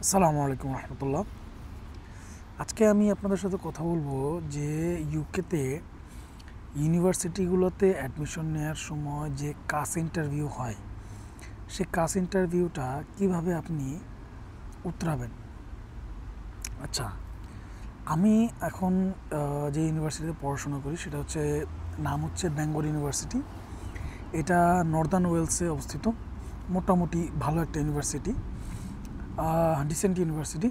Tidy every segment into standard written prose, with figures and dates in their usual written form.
আসসালামু আলাইকুম রহমতুল্লাহ। আজকে আমি আপনাদের সাথে কথা বলবো যে ইউকেতে ইউনিভার্সিটিগুলোতে অ্যাডমিশন নেওয়ার সময় যে কাস ইন্টারভিউ হয়, সে কাস ইন্টারভিউটা কিভাবে আপনি উতরাবেন। আচ্ছা, আমি এখন যে ইউনিভার্সিটিতে পড়াশোনা করি সেটা নাম হচ্ছে ব্যাঙ্গর ইউনিভার্সিটি। এটা নর্দার্ন ওয়েলসে অবস্থিত, মোটামুটি ভালো একটা ইউনিভার্সিটি, ডিসেন্ট ইউনিভার্সিটি।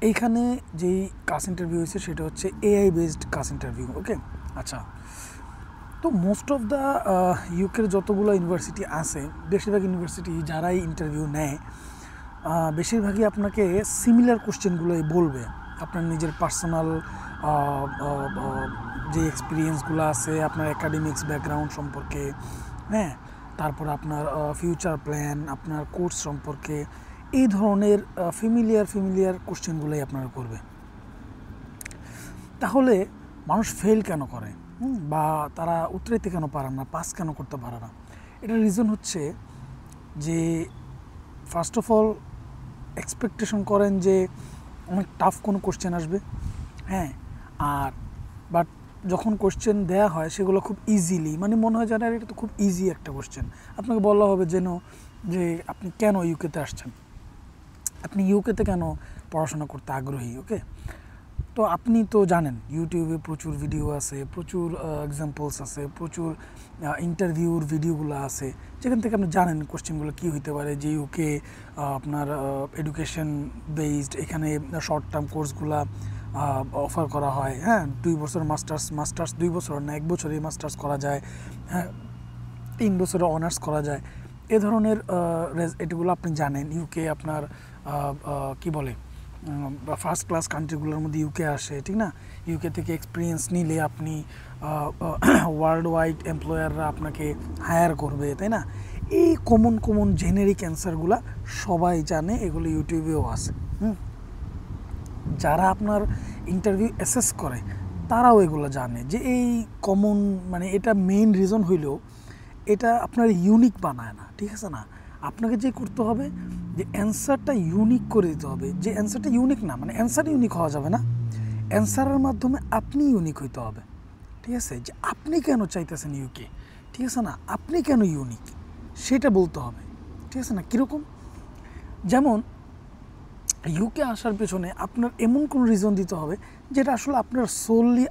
এইখানে যেই কাস ইন্টারভিউ হয়েছে সেটা হচ্ছে এআই বেসড কাস ইন্টারভিউ। ওকে, আচ্ছা। তো মোস্ট অফ দ্য ইউকের যতগুলো ইউনিভার্সিটি আছে, বেশিরভাগ ইউনিভার্সিটি যারাই ইন্টারভিউ নেয় বেশিরভাগই আপনাকে সিমিলার কোশ্চেনগুলোই বলবে। আপনার নিজের পার্সোনাল যে এক্সপিরিয়েন্সগুলো আছে, আপনার একাডেমিক্স ব্যাকগ্রাউন্ড সম্পর্কে, হ্যাঁ, তারপর আপনার ফিউচার প্ল্যান, আপনার কোর্স সম্পর্কে, এই ধরনের ফেমিলিয়ার কোশ্চেনগুলোই আপনারা করবে। তাহলে মানুষ ফেল কেন করে, বা তারা উতরাইতে কেন পারে না, পাস কেন করতে পারে না? এটার রিজন হচ্ছে যে ফার্স্ট অফ অল এক্সপেকটেশন করেন যে অনেক টাফ কোনো কোশ্চেন আসবে, হ্যাঁ, আর বাট যখন কোশ্চেন দেয়া হয় সেগুলো খুব ইজিলি, মানে মনে হয় যেন এটা তো খুব ইজি একটা কোশ্চেন। আপনাকে বলা হবে যেন যে আপনি কেন ইউকেতে আসছেন, আপনি ইউকেতে কেন পড়াশোনা করতে আগ্রহী। ওকে, তো আপনি তো জানেন ইউটিউবে প্রচুর ভিডিও আছে, প্রচুর এক্সাম্পলস আছে, প্রচুর ইন্টারভিউর ভিডিওগুলো আছে, যেখান থেকে আপনি জানেন কোশ্চেনগুলো কী হইতে পারে। যে ইউকে আপনার এডুকেশন বেসড, এখানে শর্ট টার্ম কোর্সগুলো অফার করা হয়, হ্যাঁ, 2 বছর মাস্টার্স 2 বছর না 1 বছরেই মাস্টার্স করা যায়, হ্যাঁ, 3 বছরে অনার্স করা যায়। এ ধরনের এগুলো আপনি জানেন। ইউকে আপনার কি বলে ফার্স্ট ক্লাস কান্ট্রিগুলোর মধ্যে ইউকে আসে, ঠিক না? ইউকে থেকে এক্সপিরিয়েন্স নিলে আপনি ওয়ার্ল্ড ওয়াইড এমপ্লয়াররা আপনাকে হায়ার করবে, তাই না? এই কমন জেনেরিক অ্যান্সারগুলো সবাই জানে, এগুলো ইউটিউবেও আছে। যারা আপনার ইন্টারভিউ অ্যাসেস করে তারাও এগুলো জানে যে এই কমন, মানে এটা মেইন রিজন হইলেও এটা আপনার ইউনিক বানায় না, ঠিক আছে না? আপনাকে যে করতে হবে যে অ্যান্সারটা ইউনিক করে দিতে হবে। যে অ্যান্সারটা ইউনিক না, মানে অ্যান্সার ইউনিক হওয়া যাবে না, অ্যান্সারের মাধ্যমে আপনি ইউনিক হইতে হবে, ঠিক আছে? যে আপনি কেন চাইতেছেন ইউকে, ঠিক আছে না? আপনি কেন ইউনিক সেটা বলতে হবে, ঠিক আছে না? কীরকম? যেমন ইউকে আসার পেছনে আপনার এমন কোনো রিজন দিতে হবে যেটা আসলে আপনার সোললি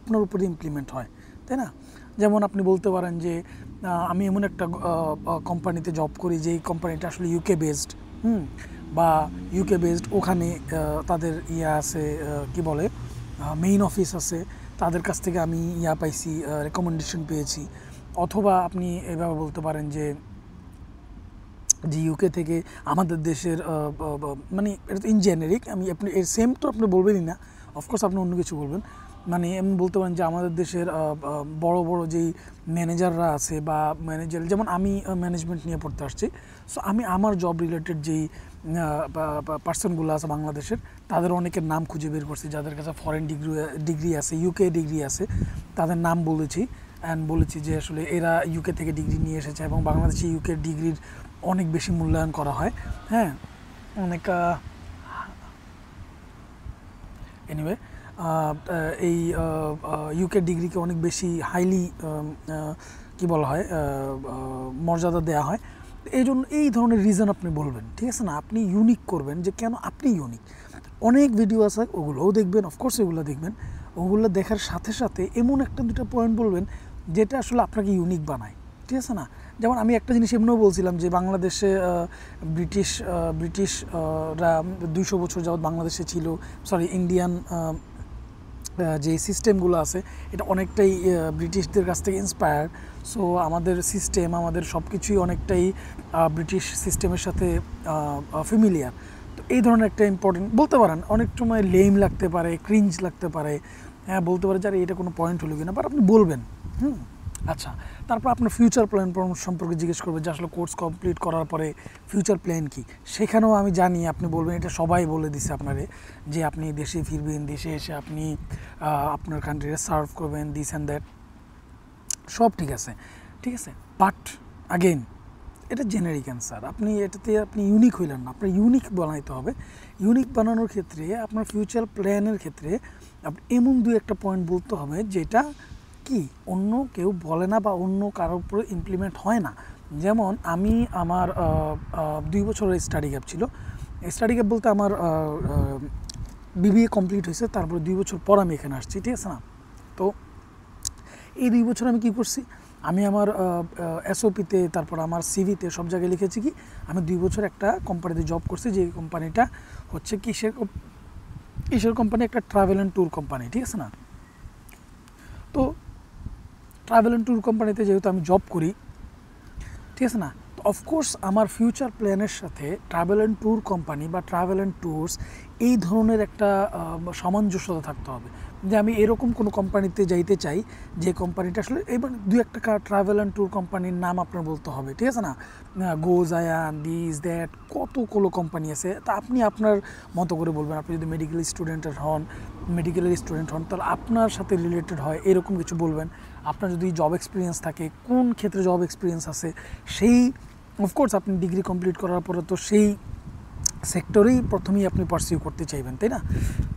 আপনার উপরে ইমপ্লিমেন্ট হয়, তাই না? যেমন আপনি বলতে পারেন যে আমি এমন একটা কোম্পানিতে জব করি যেই কোম্পানিটা আসলে ইউকে বেসড, বা ইউকে বেসড, ওখানে তাদের আছে, কি বলে, মেইন অফিস আছে, তাদের কাছ থেকে আমি পাইছি, রেকমেন্ডেশন পেয়েছি। অথবা আপনি এভাবে বলতে পারেন যে ইউকে থেকে আমাদের দেশের মানে এটা তো ইন জেনেরিক, আপনি এর সেম তো আপনি বলবেনই না, অফকোর্স আপনি অন্য কিছু বলবেন। মানে এমন বলতে পারেন যে আমাদের দেশের বড় বড় যেই ম্যানেজাররা আছে, বা ম্যানেজার, যেমন আমি ম্যানেজমেন্ট নিয়ে পড়তে আসছি, সো আমি আমার জব রিলেটেড যেই পার্সনগুলো আছে বাংলাদেশের, তাদের অনেকের নাম খুঁজে বের করছি, যাদের কাছে ফরেন ডিগ্রি আছে, ইউকে ডিগ্রি আছে, তাদের নাম বলেছি অ্যান্ড বলেছি যে আসলে এরা ইউকে থেকে ডিগ্রি নিয়ে এসেছে, এবং বাংলাদেশে ইউকে ডিগ্রির অনেক বেশি মূল্যায়ন করা হয়, হ্যাঁ, অনেক এনিওয়ে এই ইউকে ডিগ্রিকে অনেক বেশি হাইলি কি বলা হয়, মর্যাদা দেওয়া হয়। এই ধরনের রিজন আপনি বলবেন, ঠিক আছে না? আপনি ইউনিক করবেন যে কেন আপনি ইউনিক। অনেক ভিডিও আছে, ওগুলোও দেখবেন, অফকোর্স এগুলো দেখবেন। ওগুলো দেখার সাথে সাথে এমন একটা দুটো পয়েন্ট বলবেন যেটা আসলে আপনাকে ইউনিক বানায়, ঠিক আছে না? যেমন আমি একটা জিনিস এমনিও বলছিলাম যে বাংলাদেশে ব্রিটিশরা 200 বছর যাবৎ বাংলাদেশে ছিল, সরি, ইন্ডিয়ান যে সিস্টেমগুলো আছে এটা অনেকটাই ব্রিটিশদের কাছ থেকে ইন্সপায়ার্ড। সো আমাদের সিস্টেম, আমাদের সব কিছুই অনেকটাই ব্রিটিশ সিস্টেমের সাথে ফ্যামিলিয়ার। তো এই ধরনের একটা ইম্পর্টেন্ট বলতে পারেন, অনেক সময় লেম লাগতে পারে, ক্রিঞ্জ লাগতে পারে, হ্যাঁ, বলতে পারে যারা এটা কোনো পয়েন্ট হলো কিনা, বাট আপনি বলবেন। আচ্ছা, তারপর আপনার ফিউচার প্ল্যান সম্পর্কে জিজ্ঞেস করবে যে আসলে কোর্স কমপ্লিট করার পরে ফিউচার প্ল্যান কী। সেখানেও আমি জানি আপনি বলবেন, এটা সবাই বলে দিছে আপনারে, যে আপনি দেশে ফিরবেন, দেশে এসে আপনি আপনার কান্ট্রিতে সার্ভ করবেন, দিস অ্যান্ড দ্যাট, সব ঠিক আছে, ঠিক আছে, বাট আগেইন এটা জেনারিক অ্যান্সার। আপনি এটাতে আপনি ইউনিক হইলেন না, আপনার ইউনিক বানাইতে হবে। ইউনিক বানানোর ক্ষেত্রে আপনার ফিউচার প্ল্যানের ক্ষেত্রে আপনি এমন দু একটা পয়েন্ট বলতে হবে যেটা কি অন্য কেউ বলে না বা অন্য কারোর উপরে ইমপ্লিমেন্ট হয় না। যেমন আমি আমার 2 বছরের স্টাডি গ্যাপ ছিল। স্টাডি গ্যাপ বলতে আমার বিবিএ কমপ্লিট হয়েছে, তারপরে 2 বছর পর আমি এখানে আসছি, ঠিক আছে না? তো এই 2 বছর আমি কী করছি, আমি আমার এসওপিতে, তারপর আমার সিভিতে সব জায়গায় লিখেছি কি আমি 2 বছর একটা কোম্পানিতে জব করছি, যে কোম্পানিটা হচ্ছে কিসের কোম্পানি, একটা ট্রাভেল অ্যান্ড ট্যুর কোম্পানি, ঠিক আছে না? তো ট্রাভেল অ্যান্ড ট্যুর কোম্পানিতে যেহেতু আমি জব করি, ঠিক আছে না, তো অফকোর্স আমার ফিউচার প্ল্যানের সাথে ট্রাভেল অ্যান্ড ট্যুর কোম্পানি বা ট্রাভেল অ্যান্ড ট্যুরস এই ধরনের একটা সামঞ্জস্যতা থাকতে হবে, যে আমি এরকম কোনো কোম্পানিতে যাইতে চাই যে কোম্পানিটা আসলে, এবার দু একটা ট্রাভেল অ্যান্ড ট্যুর কোম্পানির নাম আপনার বলতে হবে, ঠিক আছে না? গোজায়ান, দিস দ্যাট, কতগুলো কোম্পানি আছে, তা আপনি আপনার মতো করে বলবেন। আপনি যদি মেডিকেলের স্টুডেন্ট হন তাহলে আপনার সাথে রিলেটেড হয় এরকম কিছু বলবেন। আপনার যদি জব এক্সপিরিয়েন্স থাকে, কোন ক্ষেত্রে জব এক্সপিরিয়েন্স আছে, সেই অফকোর্স আপনি ডিগ্রি কমপ্লিট করার পরে তো সেই সেক্টরেই প্রথমেই আপনি পারসিউ করতে চাইবেন, তাই না?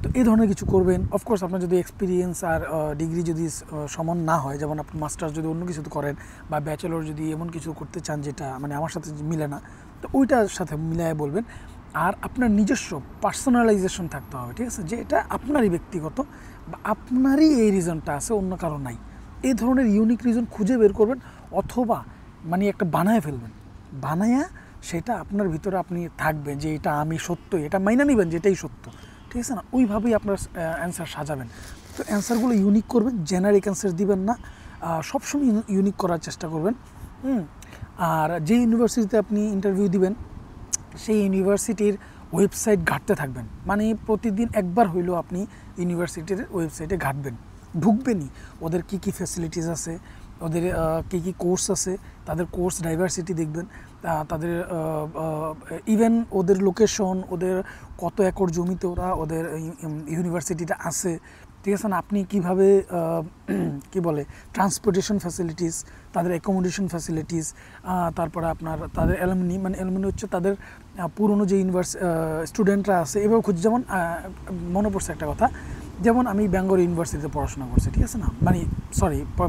তো এই ধরনের কিছু করবেন। অফকোর্স আপনার যদি এক্সপিরিয়েন্স আর ডিগ্রি যদি সমান না হয়, যেমন আপনি মাস্টার্স যদি অন্য কিছু করেন বা ব্যাচেলর যদি এমন কিছু করতে চান যেটা মানে আমার সাথে মিলে না, তো ওইটার সাথে মিলায় বলবেন। আর আপনার নিজস্ব পার্সোনালাইজেশন থাকতে হবে, ঠিক আছে, যে এটা আপনারই ব্যক্তিগত বা আপনারই এই রিজনটা আছে, অন্য কারো নাই। এই ধরনের ইউনিক রিজন খুঁজে বের করবেন, অথবা মানে একটা বানায় ফেলবেন, বানায়া সেটা আপনার ভিতরে আপনি থাকবেন যে এটা আমি সত্য, এটা মাইনা নেবেন যে এটাই সত্য, ঠিক আছে না? ওইভাবেই আপনার অ্যান্সার সাজাবেন। তো অ্যান্সারগুলো ইউনিক করবেন, জেনারিক অ্যান্সার দিবেন না, সবসময় ইউনিক করার চেষ্টা করবেন। আর যে ইউনিভার্সিটিতে আপনি ইন্টারভিউ দিবেন সেই ইউনিভার্সিটির ওয়েবসাইট ঘাঁটতে থাকবেন, মানে প্রতিদিন একবার হইলেও আপনি ইউনিভার্সিটির ওয়েবসাইটে ঘাঁটবেন, ঢুকবেনই। ওদের কী কী ফ্যাসিলিটিস আছে, ওদের কী কী কোর্স আছে, তাদের কোর্স ডাইভার্সিটি দেখবেন, তাদের ইভেন ওদের লোকেশন, ওদের কত একর জমিতে ওদের ইউনিভার্সিটিটা আছে, ঠিক আছে না? আপনি কীভাবে কী বলে ট্রান্সপোর্টেশন ফ্যাসিলিটিস, তাদের অ্যাকোমোডেশন ফ্যাসিলিটিস, তারপরে আপনার তাদের অ্যালুমিনি হচ্ছে তাদের পুরনো যে স্টুডেন্টরা আছে এভাবে খুঁজে। যেমন মনে পড়ছে একটা কথা, যেমন আমি ব্যাঙ্গালোর ইউনিভার্সিটিতে পড়াশোনা করছি, ঠিক আছে না, মানে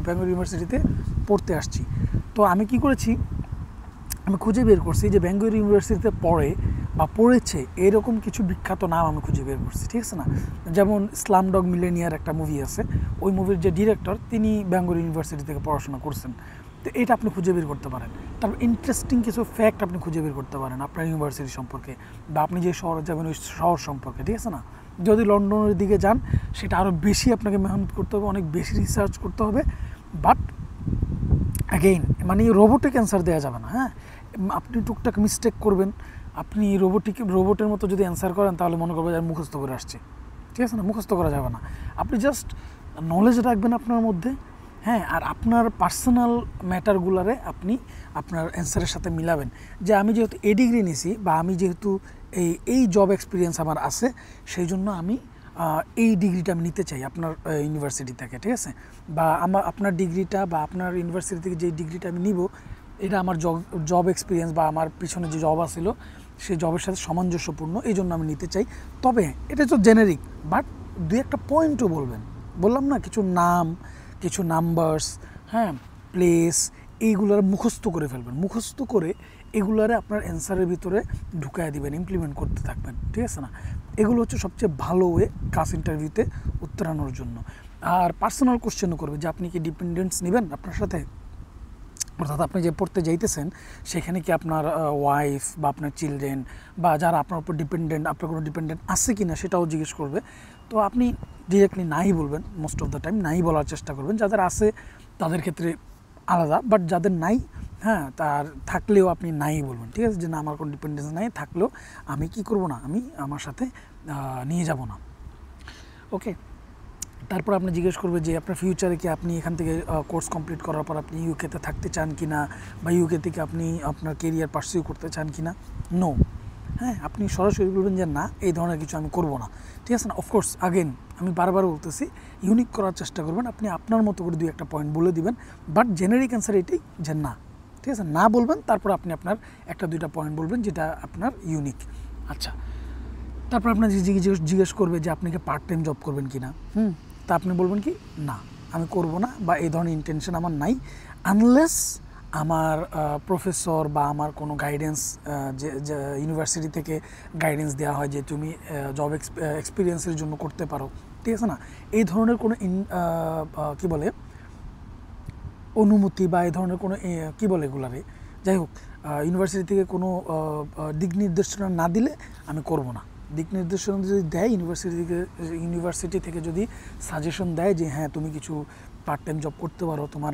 ব্যাঙ্গালোর ইউনিভার্সিটিতে পড়তে আসছি। তো আমি কি করেছি, আমি খুঁজে বের করছি যে ব্যাঙ্গালোর ইউনিভার্সিটিতে পড়েছে এরকম কিছু বিখ্যাত নাম আমি খুঁজে বের করছি, ঠিক আছে না? যেমন স্লামডগ মিলেনিয়ার একটা মুভি আছে, ওই মুভির যে ডিরেক্টর তিনি ব্যাঙ্গালোর ইউনিভার্সিটি থেকে পড়াশোনা করছেন। তো এটা আপনি খুঁজে বের করতে পারেন। তারপর ইন্টারেস্টিং কিছু ফ্যাক্ট আপনি খুঁজে বের করতে পারেন আপনার ইউনিভার্সিটি সম্পর্কে, বা আপনি যে শহরে যাবেন ওই শহর সম্পর্কে, ঠিক আছে না? যদি লন্ডনের দিকে যান সেটা আরও বেশি আপনাকে মেহনত করতে হবে, অনেক বেশি রিসার্চ করতে হবে। বাট অ্যাগেইন মানে রোবোটিক অ্যান্সার দেওয়া যাবে না, হ্যাঁ? আপনি টুকটাক মিস্টেক করবেন, আপনি রোবটের মতো যদি অ্যান্সার করেন তাহলে মনে করবেন যে মুখস্থ করে আসছে, ঠিক আছে না? মুখস্থ করা যাবে না। আপনি জাস্ট নলেজ রাখবেন আপনার মধ্যে, হ্যাঁ, আর আপনার পার্সোনাল ম্যাটারগুলারে আপনি আপনার অ্যান্সারের সাথে মিলাবেন, যে আমি যেহেতু এই ডিগ্রি নিছি বা আমি যেহেতু এই জব এক্সপিরিয়েন্স আমার আছে, সেই জন্য আমি এই ডিগ্রিটা আমি নিতে চাই আপনার ইউনিভার্সিটি থেকে, ঠিক আছে? বা আপনার ডিগ্রিটা বা আপনার ইউনিভার্সিটি থেকে যে ডিগ্রিটা আমি নিব এটা আমার জব এক্সপিরিয়েন্স বা আমার পিছনে যে জব আসছিল সেই জবের সাথে সামঞ্জস্যপূর্ণ, এই জন্য আমি নিতে চাই। তবে এটা তো জেনেরিক, বাট দু একটা পয়েন্টও বলবেন। বললাম না, কিছু নাম, কিছু নাম্বারস, হ্যাঁ, প্লেস, এইগুলার মুখস্থ করে ফেলবেন। মুখস্থ করে এগুলারে আপনার অ্যান্সারের ভিতরে ঢুকায় দিবেন, ইমপ্লিমেন্ট করতে থাকবেন, ঠিক আছে না? এগুলো হচ্ছে সবচেয়ে ভালো ওয়ে কাস ইন্টারভিউতে উত্তরানোর জন্য। আর পার্সোনাল কোশ্চেনও করবে যে আপনি কি ডিপেন্ডেন্টস নেবেন আপনার সাথে, অর্থাৎ আপনি যে পড়তে যাইতেছেন সেখানে কি আপনার ওয়াইফ বা আপনার চিলড্রেন বা যারা আপনার উপর ডিপেন্ডেন্ট, আপনার কোনো ডিপেন্ডেন্ট আছে কি না সেটাও জিজ্ঞেস করবে। তো আপনি ডিরেক্টলি নাই বলবেন, মোস্ট অফ দ্য টাইম নাই বলার চেষ্টা করবেন। যাদের আছে তাদের ক্ষেত্রে আলাদা, বাট যাদের নাই, হ্যাঁ, তার থাকলেও আপনি নাই বলবেন, ঠিক আছে? যে না, আমার কোনো ডিপেন্ডেন্স নাই, থাকলেও আমি কি করব না, আমি আমার সাথে নিয়ে যাব না। ওকে, তারপর আপনি জিজ্ঞেস করবে যে আপনার ফিউচারে কি আপনি এখান থেকে কোর্স কমপ্লিট করার পর আপনি ইউকেতে থাকতে চান কি না, বা ইউকে থেকে আপনি আপনার কেরিয়ার পার্সিউ করতে চান কি না। নো, হ্যাঁ, আপনি সরাসরি বলবেন যে না, এই ধরনের কিছু আমি করব না, ঠিক আছে না? অফকোর্স আগেন আমি বারবার বলতেছি, ইউনিক করার চেষ্টা করবেন, আপনি আপনার মতো করে দুই একটা পয়েন্ট বলে দিবেন, বাট জেনারিক অ্যান্সার এটাই যে না, ঠিক আছে, না বলবেন, তারপর আপনি আপনার একটা দুইটা পয়েন্ট বলবেন যেটা আপনার ইউনিক। আচ্ছা, তারপর আপনার জিজ্ঞেস করবে যে আপনি কি পার্ট টাইম জব করবেন কি না। তা আপনি বলবেন কি, না আমি করব না, বা এই ধরনের ইন্টেনশন আমার নাই, আনলেস আমার প্রফেসর বা আমার কোনো গাইডেন্স, যে ইউনিভার্সিটি থেকে গাইডেন্স দেওয়া হয় যে তুমি জব এক্সপিরিয়েন্সের জন্য করতে পারো, ঠিক আছে না, এই ধরনের কোনো কি বলে অনুমতি বা এই ধরনের কোনো কি বলে এগুলারে, যাই হোক, ইউনিভার্সিটি থেকে কোনো দিক নির্দেশনা না দিলে আমি করব না। দিক নির্দেশনা যদি দেয় ইউনিভার্সিটি থেকে যদি সাজেশন দেয় যে হ্যাঁ তুমি কিছু পার্ট টাইম জব করতে পারো, তোমার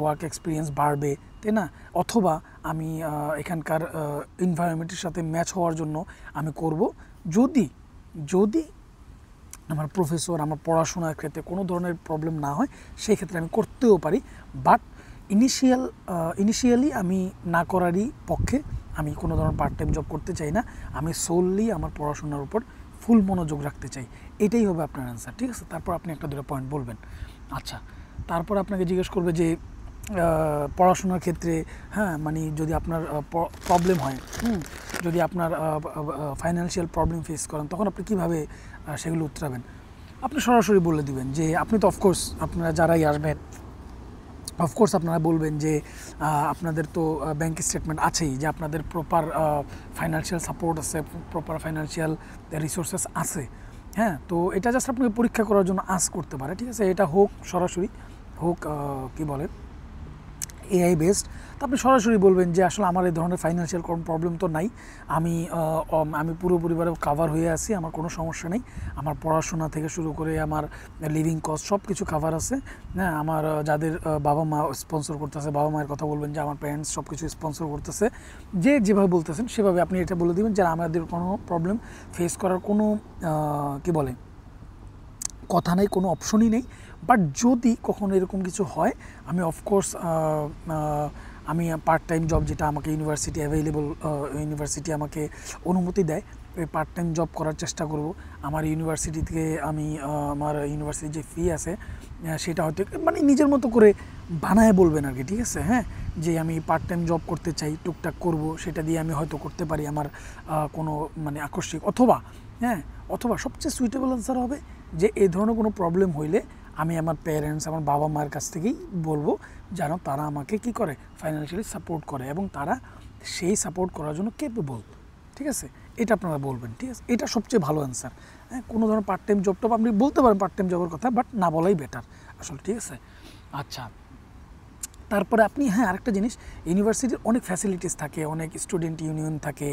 ওয়ার্ক এক্সপিরিয়েন্স বাড়বে, তাই না, অথবা আমি এখানকার এনভায়রনমেন্টের সাথে ম্যাচ হওয়ার জন্য আমি করব, যদি যদি আমার প্রফেসর আমার পড়াশোনার ক্ষেত্রে কোনো ধরনের প্রবলেম না হয়, সেই ক্ষেত্রে আমি করতেও পারি। বাট ইনিশিয়ালি আমি না করারই পক্ষে, আমি কোনো ধরনের পার্ট টাইম জব করতে চাই না, আমি সোললি আমার পড়াশোনার উপর ফুল মনোযোগ রাখতে চাই। এটাই হবে আপনার অ্যান্সার, ঠিক আছে। তারপর আপনি একটা দুটো পয়েন্ট বলবেন। আচ্ছা, তারপর আপনাকে জিজ্ঞেস করবে যে পড়াশোনার ক্ষেত্রে, হ্যাঁ মানে যদি আপনার প্রবলেম হয়, যদি আপনার ফাইন্যান্সিয়াল প্রবলেম ফেস করেন, তখন আপনি কীভাবে সেগুলো উতরাবেন। আপনি সরাসরি বলে দিবেন যে আপনি তো অফকোর্স আপনারা যারাই আসবেন, অফকোর্স আপনারা বলবেন যে আপনাদের তো ব্যাংক স্টেটমেন্ট আছেই, যে আপনাদের প্রপার ফাইন্যান্সিয়াল সাপোর্ট আছে, প্রপার ফাইন্যান্সিয়াল রিসোর্সেস আছে, হ্যাঁ। তো এটা জাস্ট আপনাকে পরীক্ষা করার জন্য আস্ক করতে পারে, ঠিক আছে। এটা হোক সরাসরি, হোক কি বলে এআই বেসড। তো আপনি সরাসরি বলবেন যে আসলে আমার এই ধরনের ফাইন্যান্সিয়াল কোনো প্রবলেম তো নাই, আমি পুরো পরিবারে কাভার হয়ে আছি, আমার কোনো সমস্যা নেই, আমার পড়াশোনা থেকে শুরু করে আমার লিভিং কস্ট সব কিছু কাভার আছে, হ্যাঁ। আমার যাদের বাবা মা স্পন্সর করতেছে, বাবা মায়ের কথা বলবেন যে আমার প্যারেন্টস সব কিছু স্পন্সর করতেছে, যে যেভাবে বলতেছেন সেভাবে আপনি এটা বলে দেবেন যে আমাদের কোনো প্রবলেম ফেস করার কোনো কি বলে কথা নেই, কোনো অপশনই নেই। বাট যদি কখনো এরকম কিছু হয়, আমি অফকোর্স আমি পার্ট টাইম জব, যেটা আমাকে ইউনিভার্সিটি আমাকে অনুমতি দেয়, ওই পার্ট টাইম জব করার চেষ্টা করব। আমার ইউনিভার্সিটি থেকে আমি আমার ইউনিভার্সিটির যে ফি আছে সেটা হয়তো মানে নিজের মতো করে বানায় বলবেন আর কি, ঠিক আছে, হ্যাঁ, যে আমি পার্ট টাইম জব করতে চাই, টুকটাক করব, সেটা দিয়ে আমি হয়তো করতে পারি আমার কোনো মানে আকস্মিক, অথবা সবচেয়ে সুইটেবল আনসার হবে যে এই ধরনের কোনো প্রবলেম হইলে আমি আমার প্যারেন্টস, আমার বাবা মায়ের কাছ থেকেই বলবো, যেন তারা আমাকে কি করে, ফাইন্যান্সিয়ালি সাপোর্ট করে, এবং তারা সেই সাপোর্ট করার জন্য কেপেবল, ঠিক আছে। এটা আপনারা বলবেন, ঠিক আছে। এটা সবচেয়ে ভালো অ্যান্সার, হ্যাঁ। কোনো ধরনের পার্ট টাইম জবটা আপনি বলতে পারেন, পার্ট টাইম জবের কথা, বাট না বলাই বেটার আসলে, ঠিক আছে। আচ্ছা, তারপরে আপনি, হ্যাঁ, আরেকটা জিনিস, ইউনিভার্সিটির অনেক ফ্যাসিলিটিস থাকে, অনেক স্টুডেন্ট ইউনিয়ন থাকে,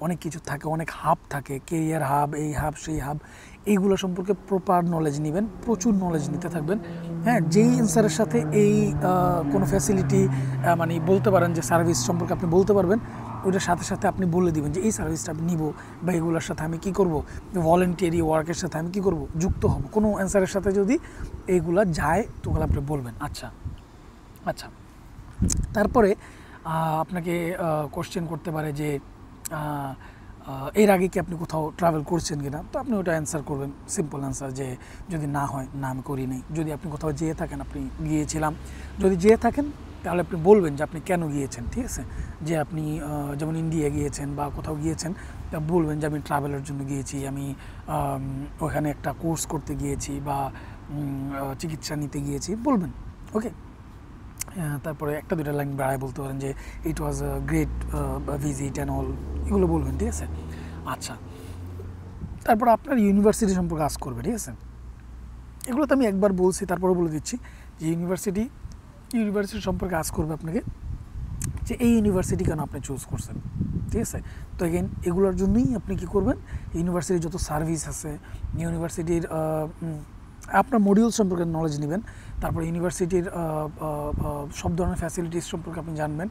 অনেক কিছু থাকে, অনেক হাব থাকে, কেরিয়ার হাব, এই হাব সেই হাব, এইগুলো সম্পর্কে প্রপার নলেজ নেবেন, প্রচুর নলেজ নিতে থাকবেন, হ্যাঁ। যেই অ্যান্সারের সাথে এই কোনো ফ্যাসিলিটি মানে বলতে পারেন যে সার্ভিস সম্পর্কে আপনি বলতে পারবেন, ওইটার সাথে সাথে আপনি বলে দিবেন যে এই সার্ভিসটা আমি নিব, বা এগুলোর সাথে আমি কী করব, ভলেন্টিয়ারি ওয়ার্কের সাথে আমি কী করব, যুক্ত হব, কোনো অ্যান্সারের সাথে যদি এইগুলা যায় তোগুলো আপনি বলবেন। আচ্ছা, তারপরে আপনাকে কোশ্চেন করতে পারে যে এর আগে কি আপনি কোথাও ট্রাভেল করছেন কিনা, তো আপনি ওটা অ্যান্সার করবেন, সিম্পল অ্যান্সার, যে যদি না হয়, না আমি করি নাই। যদি আপনি কোথাও যেয়ে থাকেন, আপনি গিয়েছিলাম, যদি যেয়ে থাকেন তাহলে আপনি বলবেন যে আপনি কেন গিয়েছেন, ঠিক আছে। যে আপনি যেমন ইন্ডিয়া গিয়েছেন বা কোথাও গিয়েছেন, তা বলবেন যে আমি ট্রাভেলের জন্য গিয়েছি, আমি ওখানে একটা কোর্স করতে গিয়েছি, বা চিকিৎসা নিতে গিয়েছি, বলবেন, ওকে। তারপরে একটা দুটা লাইন বাড়ায় বলতে পারেন যে it was a great visit and all, এগুলো বলবেন, ঠিক আছে। আচ্ছা, তারপর আপনার ইউনিভার্সিটি সম্পর্কে আস্ক করবে, ঠিক আছে। এগুলো তো আমি একবার বলছি, তারপরে বলে দিচ্ছি যে ইউনিভার্সিটি সম্পর্কে আস্ক করবে আপনাকে যে এই ইউনিভার্সিটি কেন আপনি চুজ করছেন, ঠিক আছে। তো এগেইন এগুলোর জন্যই আপনি কী করবেন, ইউনিভার্সিটির যত সার্ভিস আছে, ইউনিভার্সিটির আপনার মডিউল সম্পর্কে নলেজ নেবেন, তারপর ইউনিভার্সিটির সব ধরনের ফ্যাসিলিটিস সম্পর্কে আপনি জানবেন,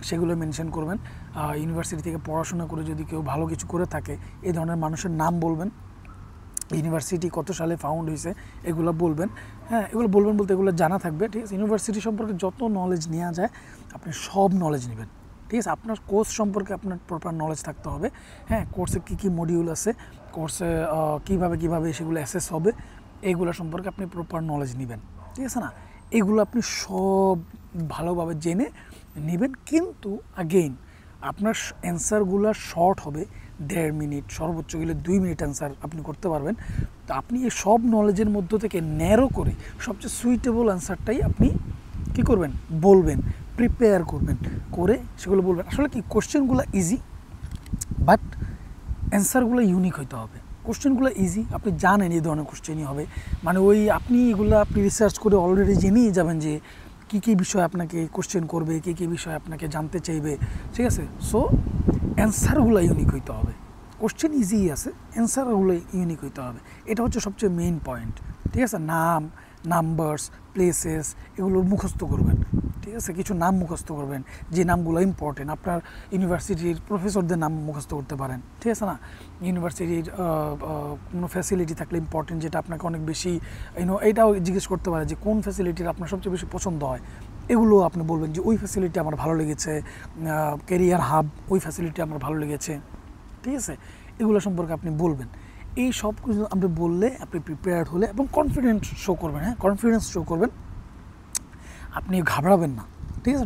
সেগুলো মেনশন করবেন। ইউনিভার্সিটি থেকে পড়াশোনা করে যদি কেউ ভালো কিছু করে থাকে, এই ধরনের মানুষের নাম বলবেন, ইউনিভার্সিটি কত সালে ফাউন্ড হয়েছে এগুলো বলবেন, হ্যাঁ। এগুলো বলবেন বলতে এগুলো জানা থাকবে, ঠিক আছে। ইউনিভার্সিটি সম্পর্কে যত নলেজ নেওয়া যায় আপনি সব নলেজ নেবেন, ঠিক আছে। আপনার কোর্স সম্পর্কে আপনার প্রপার নলেজ থাকতে হবে, হ্যাঁ। কোর্সে কী কী মডিউল আছে, কোর্সে কীভাবে সেগুলো অ্যাসেস হবে, এইগুলো সম্পর্কে আপনি প্রপার নলেজ নেবেন, ঠিক আছে না। এগুলো আপনি সব ভালোভাবে জেনে নেবেন, কিন্তু আগেইন আপনার অ্যান্সারগুলো শর্ট হবে, 1.5 মিনিট, সর্বোচ্চ গেলে 2 মিনিট অ্যান্সার আপনি করতে পারবেন। তো আপনি এই সব নলেজের মধ্য থেকে ন্যারো করে সবচেয়ে সুইটেবল অ্যান্সারটাই আপনি কী করবেন, বলবেন, প্রিপেয়ার করবেন, করে সেগুলো বলবেন। আসলে কি কোশ্চেনগুলো ইজি, বাট অ্যান্সারগুলো ইউনিক হইতে হবে। কোশ্চেনগুলো ইজি, আপনি জানেন এই ধরনের কোশ্চেনই হবে, মানে ওই আপনি এগুলো আপনি রিসার্চ করে অলরেডি জেনেই যাবেন যে কী কী বিষয় আপনাকে কোশ্চেন করবে, কী কী বিষয় আপনাকে জানতে চাইবে, ঠিক আছে। সো অ্যান্সারগুলো ইউনিক হইতে হবে। কোশ্চেন ইজি আছে, অ্যান্সারগুলো ইউনিক হইতে হবে, এটা হচ্ছে সবচেয়ে মেইন পয়েন্ট, ঠিক আছে। নাম, নাম্বারস, প্লেসেস এগুলো মুখস্থ করবেন, ঠিক আছে। কিছু নাম মুখস্থ করবেন, যে নামগুলো ইম্পর্টেন্ট। আপনার ইউনিভার্সিটির প্রফেসরদের নাম মুখস্থ করতে পারেন, ঠিক আছে না। ইউনিভার্সিটির কোনো ফ্যাসিলিটি থাকলে ইম্পর্টেন্ট, যেটা আপনাকে অনেক বেশি এইটাও জিজ্ঞেস করতে পারে যে কোন ফ্যাসিলিটির আপনার সবচেয়ে বেশি পছন্দ হয়, এগুলো আপনি বলবেন যে ওই ফ্যাসিলিটি আমার ভালো লেগেছে, ক্যারিয়ার হাব ওই ফ্যাসিলিটি আমার ভালো লেগেছে, ঠিক আছে। এগুলো সম্পর্কে আপনি বলবেন। এই সব কিছু আপনি বললে, আপনি প্রিপেয়ার্ড হলে এবং কনফিডেন্ট শো করবেন, হ্যাঁ কনফিডেন্স শো করবেন, আপনি ঘাবড়াবেন না, ঠিক আছে।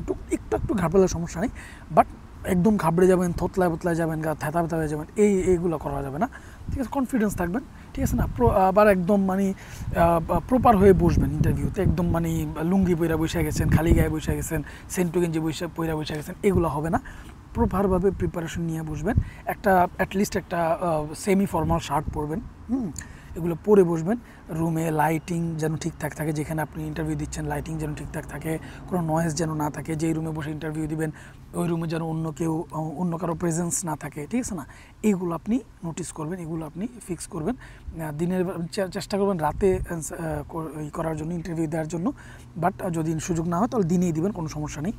একটু ঘাবড়ালে সমস্যা নেই, বাট একদম ঘাবড়ে যাবেন, থতলায় বতলায় যাবেন, গা থ্যাতা ব্যথা হয়ে যাবেন, এইগুলো করা যাবে না, ঠিক আছে। কনফিডেন্স থাকবেন, ঠিক আছে না। আবার একদম মানে প্রপার হয়ে বসবেন ইন্টারভিউতে, একদম মানে লুঙ্গি পইরা বসে গেছেন, খালি গায়ে বসে গেছেন, সেন্টু গেঞ্জি পইরা বসে গেছেন, এগুলো হবে না। প্রপারভাবে প্রিপারেশন নিয়ে বসবেন, একটা অ্যাটলিস্ট একটা সেমি ফর্মাল শার্ট পরবেন, এগুলো পরে বসবেন। রুমে লাইটিং যেন ঠিকঠাক থাকে, যেখানে আপনি ইন্টারভিউ দিচ্ছেন লাইটিং যেন ঠিকঠাক থাকে, কোনো নয়েজ যেন না থাকে। যেই রুমে বসে ইন্টারভিউ দিবেন ওই রুমে যেন অন্য কারো প্রেজেন্স না থাকে, ঠিক আছে না। এইগুলো আপনি নোটিস করবেন, এগুলো আপনি ফিক্স করবেন। দিনের চেষ্টা করবেন রাতে করার জন্য, ইন্টারভিউ দেওয়ার জন্য, বাট যদি সুযোগ না হয় তাহলে দিনেই দিবেন, কোনো সমস্যা নেই।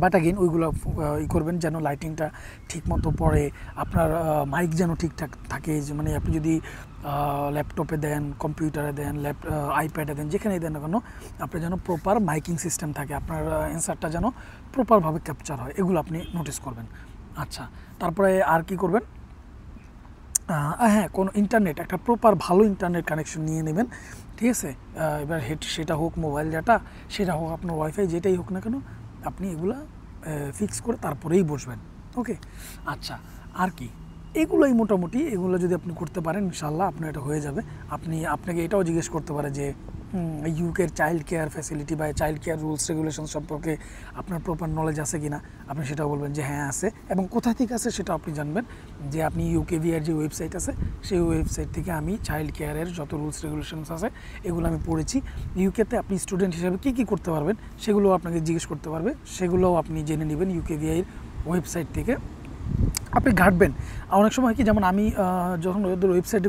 বাট অ্যাগেন ওইগুলো করবেন যেন লাইটিংটা ঠিক মতো পড়ে, আপনার মাইক যেন ঠিকঠাক থাকে। যে মানে আপনি যদি ল্যাপটপে দেন, কম্পিউটারে দেন, আইপ্যাডে দেন, যেখানেই দেন না কেন, আপনার যেন প্রপার মাইকিং সিস্টেম থাকে, আপনার অ্যান্সারটা যেন প্রপারভাবে ক্যাপচার হয়, এগুলো আপনি নোটিস করবেন। আচ্ছা, তারপরে আর কি করবেন, হ্যাঁ কোনো ইন্টারনেট, একটা প্রপার ভালো ইন্টারনেট কানেকশন নিয়ে নেবেন, ঠিক আছে। এবার সেটা হোক মোবাইল ডাটা, সেটা হোক আপনার ওয়াইফাই, যেটাই হোক না কেন, আপনি এগুলা ফিক্স করে তারপরেই বসবেন, ওকে। আচ্ছা, আর কি, এগুলোই মোটামুটি, এগুলো যদি আপনি করতে পারেন ইনশাল্লাহ আপনার এটা হয়ে যাবে। আপনাকে এটাও জিজ্ঞেস করতে পারে যে ইউকের চাইল্ড কেয়ার ফ্যাসিলিটি বা চাইল্ড কেয়ার রুলস রেগুলেশন সম্পর্কে আপনার প্রপার নলেজ আছে কি না, আপনি সেটাও বলবেন যে হ্যাঁ আছে, এবং কোথা থেকে আছে সেটা আপনি জানবেন, যে আপনি ইউকেভিআর যে ওয়েবসাইট আছে সেই ওয়েবসাইট থেকে আমি চাইল্ড কেয়ারের যত রুলস রেগুলেশনস আছে এগুলো আমি পড়েছি। ইউকেতে আপনি স্টুডেন্ট হিসেবে কী কী করতে পারবেন সেগুলো আপনাকে জিজ্ঞেস করতে পারবে, সেগুলোও আপনি জেনে নেবেন ইউকেভিআইয়ের ওয়েবসাইট থেকে, আপনি ঘাটবেন। অনেক সময় কি, যেমন আমি যখন ওদের ওয়েবসাইটে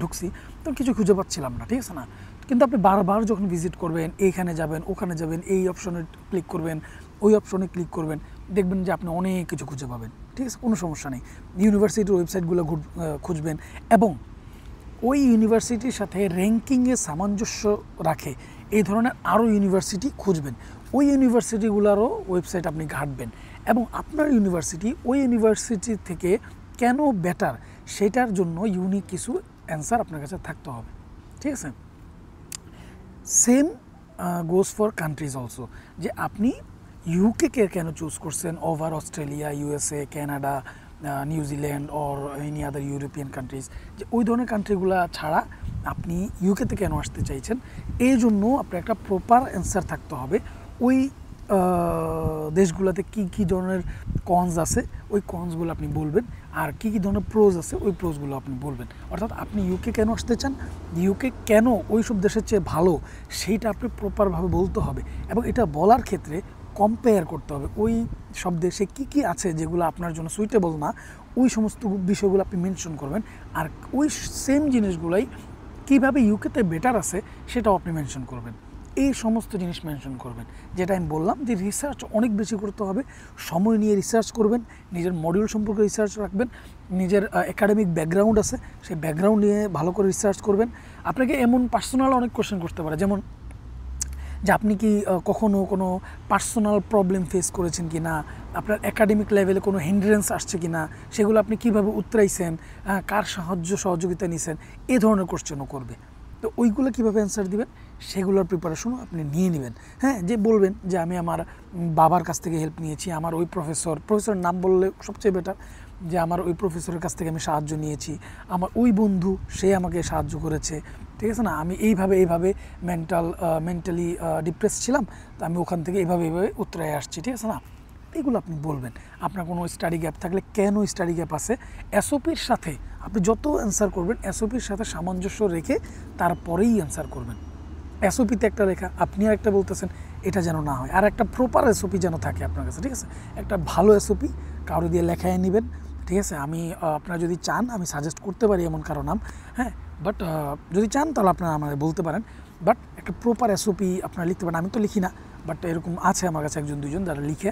ঢুকছি তখন কিছু খুঁজে পাচ্ছিলাম না, ঠিক আছে না। কিন্তু আপনি বারবার যখন ভিজিট করবেন, এইখানে যাবেন, ওখানে যাবেন, এই অপশনে ক্লিক করবেন, ওই অপশনে ক্লিক করবেন, দেখবেন যে আপনি অনেক কিছু খুঁজে পাবেন, ঠিক আছে, কোনো সমস্যা নেই। ইউনিভার্সিটির ওয়েবসাইটগুলো খুঁজবেন, এবং ওই ইউনিভার্সিটির সাথে র্যাঙ্কিংয়ে সামঞ্জস্য রাখে এই ধরনের আরও ইউনিভার্সিটি খুঁজবেন। ওই ইউনিভার্সিটিগুলোরও ওয়েবসাইট আপনি ঘাঁটবেন, এবং আপনার ইউনিভার্সিটি ওই ইউনিভার্সিটি থেকে কেন বেটার সেটার জন্য ইউনিক কিছু অ্যান্সার আপনার কাছে থাকতে হবে, ঠিক আছে। Same goes for countries also, যে আপনি ইউকেকে কেন চুজ করছেন over Australia, USA, Canada, New Zealand or any other European countries, যে ওই ধরনের কান্ট্রিগুলো ছাড়া আপনি ইউকেতে কেন আসতে চাইছেন, এই জন্য আপনার একটা প্রপার অ্যান্সার থাকতে হবে। ওই দেশগুলোতে কী কী ধরনের কনস আছে ওই কনসগুলো আপনি বলবেন, আর কী কী ধরনের প্রোজ আছে ওই প্রোজগুলো আপনি বলবেন। অর্থাৎ আপনি ইউকে কেন আসতে চান, ইউকে কেন ওই সব দেশের চেয়ে ভালো, সেইটা আপনি প্রপারভাবে বলতে হবে, এবং এটা বলার ক্ষেত্রে কম্পেয়ার করতে হবে ওই সব দেশে কী কী আছে যেগুলো আপনার জন্য সুইটেবল না, ওই সমস্ত বিষয়গুলো আপনি মেনশন করবেন। আর ওই সেম জিনিসগুলোই কীভাবে ইউকেতে বেটার আছে সেটাও আপনি মেনশন করবেন। এই সমস্ত জিনিস মেনশন করবেন, যেটা আমি বললাম যে রিসার্চ অনেক বেশি করতে হবে, সময় নিয়ে রিসার্চ করবেন, নিজের মডিউল সম্পর্কে রিসার্চ রাখবেন, নিজের একাডেমিক ব্যাকগ্রাউন্ড আছে সেই ব্যাকগ্রাউন্ড নিয়ে ভালো করে রিসার্চ করবেন। আপনাকে এমন পার্সোনাল অনেক কোশ্চেন করতে পারে, যেমন যে আপনি কি কখনো কোনো পার্সোনাল প্রবলেম ফেস করেছেন কি না, আপনার একাডেমিক লেভেলে কোনো হিন্ড্রেন্স আসছে কি না, সেগুলো আপনি কীভাবে উতরাইছেন, কার সহযোগিতা নিছেন, এই ধরনের কোশ্চেনও করবে। তো ওইগুলো কীভাবে অ্যান্সার দিবেন সেগুলোর প্রিপারেশনও আপনি নিয়ে নেবেন। হ্যাঁ, যে বলবেন যে আমি আমার বাবার কাছ থেকে হেল্প নিয়েছি, আমার ওই প্রফেসরের নাম বললে সবচেয়ে বেটার, যে আমার ওই প্রফেসরের কাছ থেকে আমি সাহায্য নিয়েছি, আমার ওই বন্ধু সে আমাকে সাহায্য করেছে, ঠিক আছে না, আমি এইভাবে মেন্টালি ডিপ্রেস ছিলাম, তো আমি ওখান থেকে এইভাবে উতরে আসছি, ঠিক আছে না, এগুলো আপনি বলবেন। আপনার কোনো স্টাডি গ্যাপ থাকলে কেন স্টাডি গ্যাপ আছে, এসওপির সাথে আপনি যত অ্যান্সার করবেন এসওপির সাথে সামঞ্জস্য রেখে তারপরেই অ্যান্সার করবেন। এসওপিতে একটা লেখা, আপনি আর একটা বলতেছেন, এটা যেন না হয়। আর একটা প্রপার এসওপি যেন থাকে আপনার কাছে, ঠিক আছে, একটা ভালো এসওপি কারো দিয়ে লেখায় নেবেন, ঠিক আছে। আমি আপনারা যদি চান আমি সাজেস্ট করতে পারি এমন কারো নাম, হ্যাঁ, বাট যদি চান তাহলে আপনারা আমাকে বলতে পারেন। বাট একটা প্রপার এসওপি আপনারা লিখতে পারেন, আমি তো লিখি না, বাট এরকম আছে আমার কাছে 1-2 জন যারা লিখে,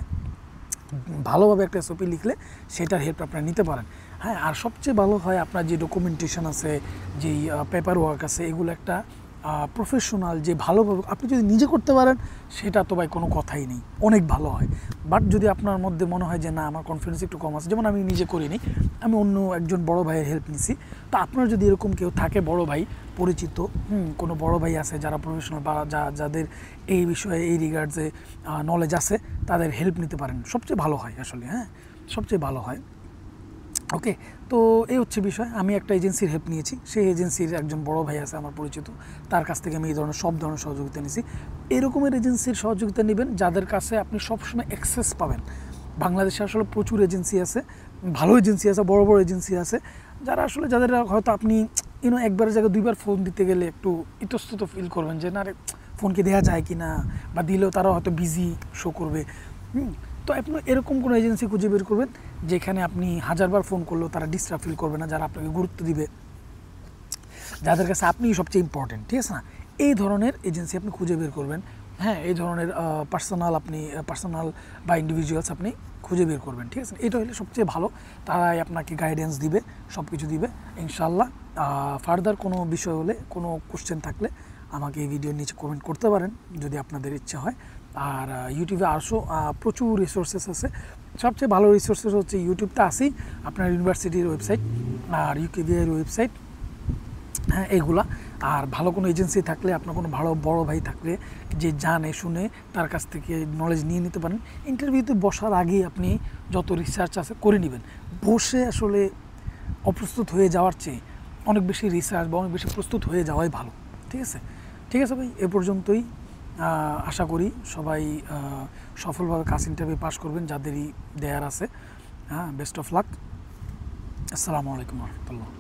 ভালোভাবে একটা এসওপি লিখলে সেটার হেল্প আপনারা নিতে পারেন। হ্যাঁ, আর সবচেয়ে ভালো হয় আপনার যে ডকুমেন্টেশন আছে, যেই পেপার ওয়ার্ক আছে, এগুলো একটা প্রফেশনাল যে ভালোভাবে আপনি যদি নিজে করতে পারেন সেটা তো ভাই কোনো কথাই নেই, অনেক ভালো হয়। বাট যদি আপনার মধ্যে মনে হয় যে না আমার কনফিডেন্স একটু কম আছে, যেমন আমি নিজে করিনি, আমি অন্য একজন বড় ভাইয়ের হেল্প নিছি, তো আপনার যদি এরকম কেউ থাকে বড় ভাই পরিচিত, কোনো বড় ভাই আছে যারা প্রফেশনাল বা যাদের এই বিষয়ে এই রিগার্ডসে নলেজ আছে, তাদের হেল্প নিতে পারেন, সবচেয়ে ভালো হয় আসলে। হ্যাঁ, সবচেয়ে ভালো হয়। ওকে, তো এই হচ্ছে বিষয়। আমি একটা এজেন্সির হেল্প নিয়েছি, সেই এজেন্সির একজন বড় ভাই আছে আমার পরিচিত, তার কাছ থেকে আমি এই ধরনের সব ধরনের সহযোগিতা নিয়েছি। এরকমের এজেন্সির সহযোগিতা নেবেন যাদের কাছে আপনি সবসময় অ্যাক্সেস পাবেন। বাংলাদেশে আসলে প্রচুর এজেন্সি আছে, ভালো এজেন্সি আছে, বড় বড় এজেন্সি আছে, যাদের হয়তো আপনি একবারের জায়গায় 2বার ফোন দিতে গেলে একটু ইতস্তত ফিল করবেন যে না রে, ফোন কি দেওয়া যায় কি না, বা দিলেও তারা হয়তো বিজি শো করবে। তো আপনি এরকম কোনো এজেন্সি খুঁজে বের করবেন যেখানে আপনি 1000বার ফোন করলেও তারা ডিস্টার্ব ফিল করবে না, যারা আপনাকে গুরুত্ব দিবে, যাদের কাছে আপনি সবচেয়ে ইম্পর্টেন্ট, ঠিক আছে না, এই ধরনের এজেন্সি আপনি খুঁজে বের করবেন। হ্যাঁ, এই ধরনের পার্সোনাল বা ইন্ডিভিজুয়ালস আপনি খুঁজে বের করবেন, ঠিক আছে, এটা হলে সবচেয়ে ভালো। তারাই আপনাকে গাইডেন্স দিবে, সব কিছু দিবে ইনশাল্লাহ। ফার্দার কোনো বিষয় হলে, কোনো কোশ্চেন থাকলে আমাকে এই ভিডিওর নিচে কমেন্ট করতে পারেন যদি আপনাদের ইচ্ছা হয়। আর ইউটিউবে আরও প্রচুর রিসোর্সেস আছে, সবচেয়ে ভালো রিসোর্সেস হচ্ছে ইউটিউবটা আছেই, আপনার ইউনিভার্সিটির ওয়েবসাইট আর ইউকেবিআইয়ের ওয়েবসাইট, হ্যাঁ, এইগুলা। আর ভালো কোনো এজেন্সি থাকলে, আপনার কোনো ভালো বড় ভাই থাকলে যে জানে শুনে, তার কাছ থেকে নলেজ নিয়ে নিতে পারেন। ইন্টারভিউতে বসার আগেই আপনি যত রিসার্চ আছে করে নেবেন। বসে আসলে অপ্রস্তুত হয়ে যাওয়ার চেয়ে অনেক বেশি রিসার্চ বা অনেক বেশি প্রস্তুত হয়ে যাওয়াই ভালো, ঠিক আছে। ঠিক আছে ভাই, এ পর্যন্তই। আশা করি সবাই সফলভাবে কাজ ইন্টারভিউ পাস করবেন যাদেরই দেয়ার আছে। হ্যাঁ, বেস্ট অফ লাক। আসসালামু আলাইকুম রহমতুল্লাহ।